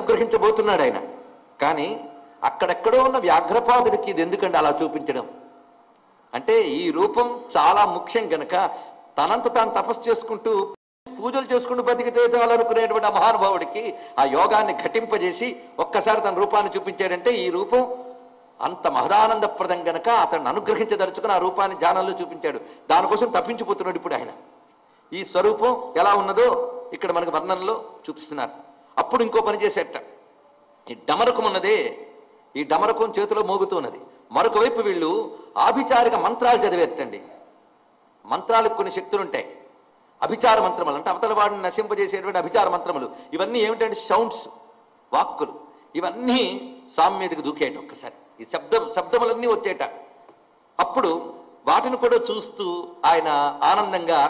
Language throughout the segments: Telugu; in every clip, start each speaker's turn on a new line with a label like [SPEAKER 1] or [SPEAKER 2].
[SPEAKER 1] అనుగ్రహించబోతున్నాడు ఆయన. కానీ అక్కడెక్కడో ఉన్న వ్యాఘ్రపాదుడికి ఇది ఎందుకండి అలా చూపించడం అంటే, ఈ రూపం చాలా ముఖ్యం గనక తనంత తాను తపస్సు చేసుకుంటూ పూజలు చేసుకుంటూ బతికితే చాలనుకునేటువంటి ఆ మహానుభావుడికి ఆ యోగాన్ని ఘటింపజేసి ఒక్కసారి తన రూపాన్ని చూపించాడంటే, ఈ రూపం అంత మహదానందప్రదం గనక అతన్ని అనుగ్రహించదలుచుకుని ఆ రూపాన్ని ధ్యానంలో చూపించాడు. దానికోసం తప్పించిపోతున్నాడు ఇప్పుడు ఆయన. ఈ స్వరూపం ఎలా ఉన్నదో ఇక్కడ మనకు వర్ణనలో చూపిస్తున్నారు. అప్పుడు ఇంకో పని చేసేట, ఈ డమరకం ఉన్నదే, ఈ డమరకం చేతిలో మోగుతూ ఉన్నది. మరొక వైపు వీళ్ళు ఆభిచారిక మంత్రాలు చదివేటండి. మంత్రాలకు కొన్ని శక్తులు ఉంటాయి. అభిచార మంత్రములు అంటే అవతల వాడిని నశింపజేసేటువంటి అభిచార మంత్రములు. ఇవన్నీ ఏమిటంటే సౌండ్స్, వాక్కులు. ఇవన్నీ స్వామి మీదకి దూకేట ఒక్కసారి. ఈ శబ్దములన్నీ వచ్చేట. అప్పుడు వాటిని కూడా చూస్తూ ఆయన ఆనందంగా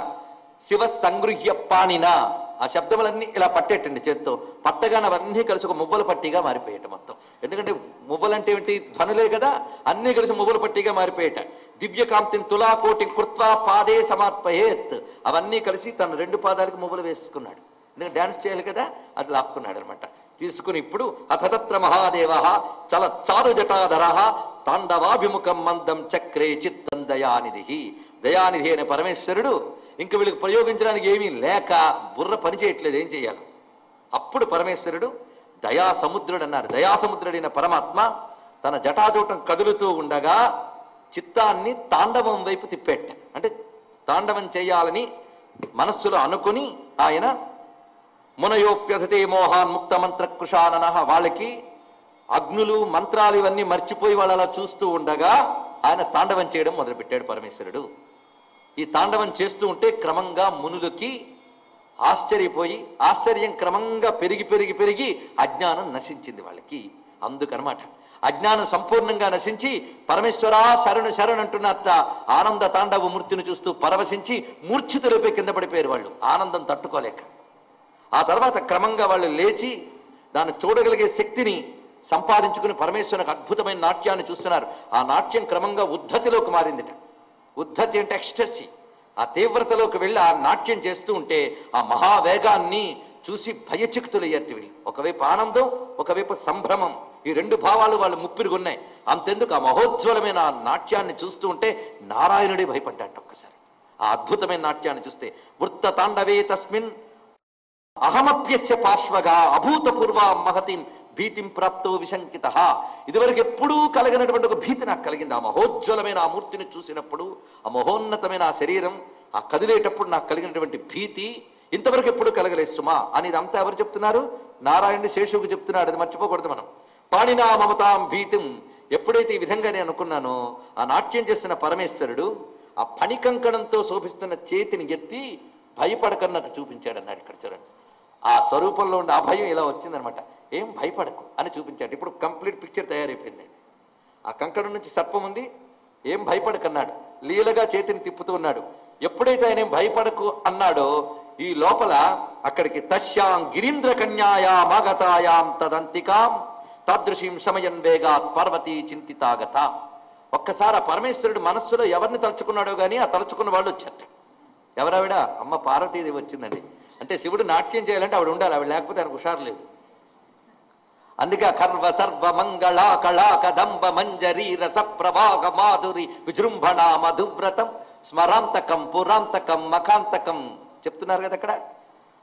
[SPEAKER 1] శివ సంగృహ్య పాణిన ఆ శబ్దములన్నీ ఇలా పట్టేటండి చేత్తో. పట్టగానే అవన్నీ కలిసి ఒక మువ్వల పట్టిగా మారిపోయేట మొత్తం. ఎందుకంటే మువ్వలంటే ఏమిటి, ధ్వనులే కదా, అన్నీ కలిసి మువ్వల పట్టిగా మారిపోయేట. దివ్యకాంతిని తులాకోటి కృత్వా పాదే సమర్పయేత్, అవన్నీ కలిసి తన రెండు పాదాలకు మువ్వలు వేసుకున్నాడు. ఎందుకంటే డాన్స్ చేయాలి కదా, అది లాక్కున్నాడు అనమాట. తీసుకుని ఇప్పుడు అథతత్ర మహాదేవ చల చారు జటాధర తాండవాభిముఖం మందం చక్రే చిత్తం దయానిధి. దయానిధి అనే పరమేశ్వరుడు ఇంక వీళ్ళకి ప్రయోగించడానికి ఏమీ లేక బుర్ర పని చేయట్లేదు, ఏం చేయాలి. అప్పుడు పరమేశ్వరుడు దయాసముద్రుడు అన్నారు. దయాసముద్రుడైన పరమాత్మ తన జటాజూటం కదులుతూ ఉండగా చిత్తాన్ని తాండవం వైపు తిప్పేట. అంటే తాండవం చేయాలని మనస్సులో అనుకుని ఆయన మునయోప్యథతే మోహాన్ ముక్త మంత్ర కృషానన, వాళ్ళకి అగ్నులు మంత్రాలు ఇవన్నీ మర్చిపోయి వాళ్ళు అలా చూస్తూ ఉండగా ఆయన తాండవం చేయడం మొదలుపెట్టాడు పరమేశ్వరుడు. ఈ తాండవం చేస్తూ ఉంటే క్రమంగా మునులకి ఆశ్చర్యపోయి, ఆశ్చర్యం క్రమంగా పెరిగి పెరిగి పెరిగి అజ్ఞానం నశించింది వాళ్ళకి. అందుకనమాట అజ్ఞానం సంపూర్ణంగా నశించి పరమేశ్వర శరణు శరణు అంటున్నట్ట ఆనంద తాండవ మూర్తిని చూస్తూ పరవశించి మూర్ఛితులపై కింద పడిపోయారు వాళ్ళు, ఆనందం తట్టుకోలేక. ఆ తర్వాత క్రమంగా వాళ్ళు లేచి దాన్ని చూడగలిగే శక్తిని సంపాదించుకుని పరమేశ్వరునికి అద్భుతమైన నాట్యాన్ని చూస్తున్నారు. ఆ నాట్యం క్రమంగా ఉద్ధతిలోకి మారిందిట. ఉద్ధతి అంటే ఎక్స్టసీ. ఆ తీవ్రతలోకి వెళ్ళి ఆ నాట్యం చేస్తూ ఉంటే ఆ మహావేగాన్ని చూసి భయచిక్తులయ్యారు వీళ్ళు. ఒకవైపు ఆనందం, ఒకవైపు సంభ్రమం, ఈ రెండు భావాలు వాళ్ళు ముప్పిరుగున్నాయి. అంతెందుకు ఆ మహోజ్వలమైన ఆ నాట్యాన్ని చూస్తూ ఉంటే నారాయణుడే భయపడ్డాట ఒక్కసారి ఆ అద్భుతమైన నాట్యాన్ని చూస్తే. వృత్త తాండవే తస్మిన్ అహమప్యస్య పార్శ్వగా అభూతపూర్వ మహతిం భీతిం ప్రాప్తో విశంకిత. ఇదివరకు ఎప్పుడూ కలగనటువంటి ఒక భీతి నాకు కలిగింది. ఆ మహోజ్వలమైన ఆ మూర్తిని చూసినప్పుడు, ఆ మహోన్నతమైన ఆ శరీరం ఆ కదిలేటప్పుడు నాకు కలిగినటువంటి భీతి ఇంతవరకు ఎప్పుడు కలగలేదు సుమా అని. ఇదంతా ఎవరు చెప్తున్నారు? నారాయణుడు శేషువుకు చెప్తున్నాడు. అది మర్చిపోకూడదు మనం. పాణినా మమతాం భీతిం. ఎప్పుడైతే ఈ విధంగా నేను అనుకున్నానో ఆ నాట్యం చేస్తున్న పరమేశ్వరుడు ఆ పణికంకణంతో శోభిస్తున్న చేతిని ఎత్తి భయపడకన్నట్టు చూపించాడు అన్నాడు. ఇక్కడ చూడండి, ఆ స్వరూపంలో ఉండే అభయం ఇలా వచ్చిందనమాట. ఏం భయపడకు అని చూపించాడు. ఇప్పుడు కంప్లీట్ పిక్చర్ తయారైపోయింది. ఆ కంకణం నుంచి సర్పం ఉంది, ఏం భయపడకన్నాడు. లీలగా చేతిని తిప్పుతూ ఉన్నాడు. ఎప్పుడైతే ఆయన ఏం భయపడకు అన్నాడో ఈ లోపల అక్కడికి తస్యాం గిరీంద్ర కన్యాయాం ఆగతాయాం తదంతికాం తాదృశీం సమయం వేగాత్ పార్వతీ చింతితాగత. ఒక్కసారి ఆ పరమేశ్వరుడు మనస్సులో ఎవరిని తలుచుకున్నాడో గానీ ఆ తలుచుకున్న వాళ్ళు వచ్చారట. ఎవరావిడ? అమ్మ పార్వతీదేవి వచ్చిందండి. అంటే శివుడు నాట్యం చేయాలంటే ఆవిడ ఉండాలి, ఆవిడ లేకపోతే ఆయనకు హుషారు లేదు. అందుకే కర్వ సర్వ మంగళ కళా కదంబ మంజరీ రస ప్రభాగ మాధురి విజృంభణ మధువ్రతం స్మరాంతకం పురాంతకం మఖాంతకం చెప్తున్నారు కదా అక్కడ.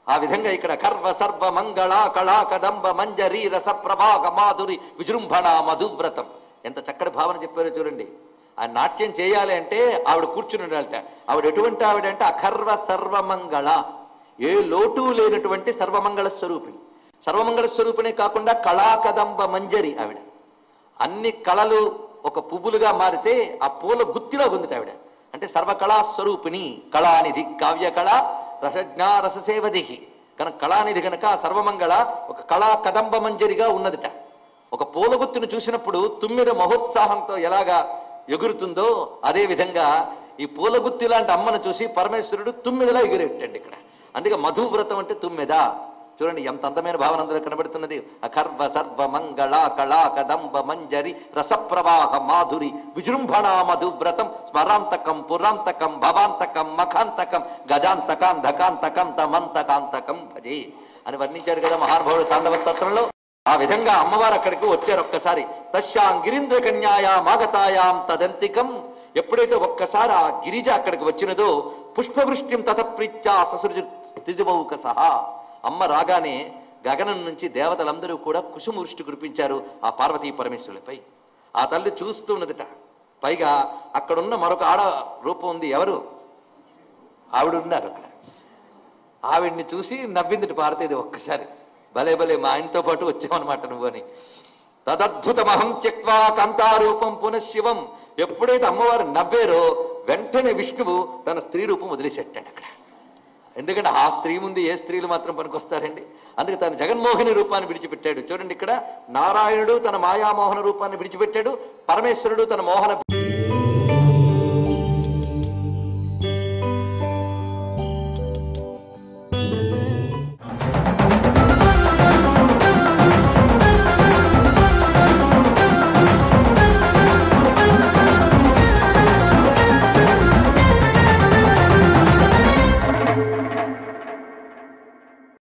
[SPEAKER 1] ఆ విధంగా ఇక్కడ కర్వ సర్వ మంగళ కళా కదంబ మంజరీ రస ప్రభాగ మాధురి విజృంభణ మధువ్రతం. ఎంత చక్కటి భావన చెప్పారో చూడండి. ఆ నాట్యం చేయాలి అంటే ఆవిడ కూర్చుని ఉండాలట. ఆవిడ ఎటువంటి ఆవిడ అంటే అకర్వ సర్వమంగళ, ఏ లోటు లేనటువంటి సర్వమంగళ స్వరూపిణి. సర్వమంగళ స్వరూపిణే కాకుండా కళాకదంబ మంజరి ఆవిడ. అన్ని కళలు ఒక పువ్వులుగా మారితే ఆ పూల గుత్తిలో ఉంది ఆవిడ. అంటే సర్వకళా స్వరూపిణి, కళానిధి, కావ్య కళ రసజ్ఞా రససేవదిహి. కనుక కళానిధి కనుక సర్వమంగళ ఒక కళా కదంబ మంజరిగా ఉన్నదిట. ఒక పూల గుత్తిని చూసినప్పుడు తుమ్మిద మహోత్సాహంతో ఎలాగా ఎగురుతుందో అదే విధంగా ఈ పూల గుత్తి లాంటి అమ్మను చూసి పరమేశ్వరుడు తుమ్మిదలా ఎగిరేటండి ఇక్కడ. అందుకే మధువ్రతం అంటే తుమ్మిద. చూడండి ఎంత అందమైన భావన అందులో కనబడుతున్నది. అకర్వ సర్వ మంగళ కళా కదంబ మంజరి రసప్రవాహ మాధురి విజృంభణ మధువ్రతం స్మరాంతకం పురాంతకం భవాంతకం మఖాంతకం గజాంతకాంధకాంతకం తమంతకాంతకం భజే అని వర్ణించాడు కదా మహానుభావుడు తాండవ స్తోత్రంలో. ఆ విధంగా అమ్మవారు అక్కడికి వచ్చారు ఒక్కసారి. తస్యాం గిరీంద్ర కన్యాయా మాగతాయాం తదంతికం. ఎప్పుడైతే ఒక్కసారి ఆ గిరిజ అక్కడికి వచ్చినదో పుష్పవృష్టిం తతప్రీత్యా ససృజు త్రిదివౌక సహా. అమ్మ రాగానే గగనం నుంచి దేవతలందరూ కూడా కుసుమవృష్టి కురిపించారు ఆ పార్వతీ పరమేశ్వరులపై. ఆ తల్లి చూస్తున్నదిట. పైగా అక్కడున్న మరొక ఆడ రూపం ఉంది. ఎవరు? ఆవిడ ఉన్నారు అక్కడ. ఆవిడ్ని చూసి నవ్విందిట పార్వతీదేవి ఒక్కసారి. భలే భలే మా ఆయనతో పాటు వచ్చామన్నమాట నువ్వు అని. తదద్భుతమహం త్యక్వా కాంతారూపం పునఃశివం. ఎప్పుడైతే అమ్మవారు నవ్వారో వెంటనే విష్ణువు తన స్త్రీ రూపం వదిలేసేటాడు అక్కడ. ఎందుకంటే ఆ స్త్రీ ముందు ఏ స్త్రీలు మాత్రం పనికొస్తారండి. అందుకే తన జగన్మోహిని రూపాన్ని విడిచిపెట్టాడు. చూడండి, ఇక్కడ నారాయణుడు తన మాయామోహన రూపాన్ని విడిచిపెట్టాడు, పరమేశ్వరుడు తన మోహన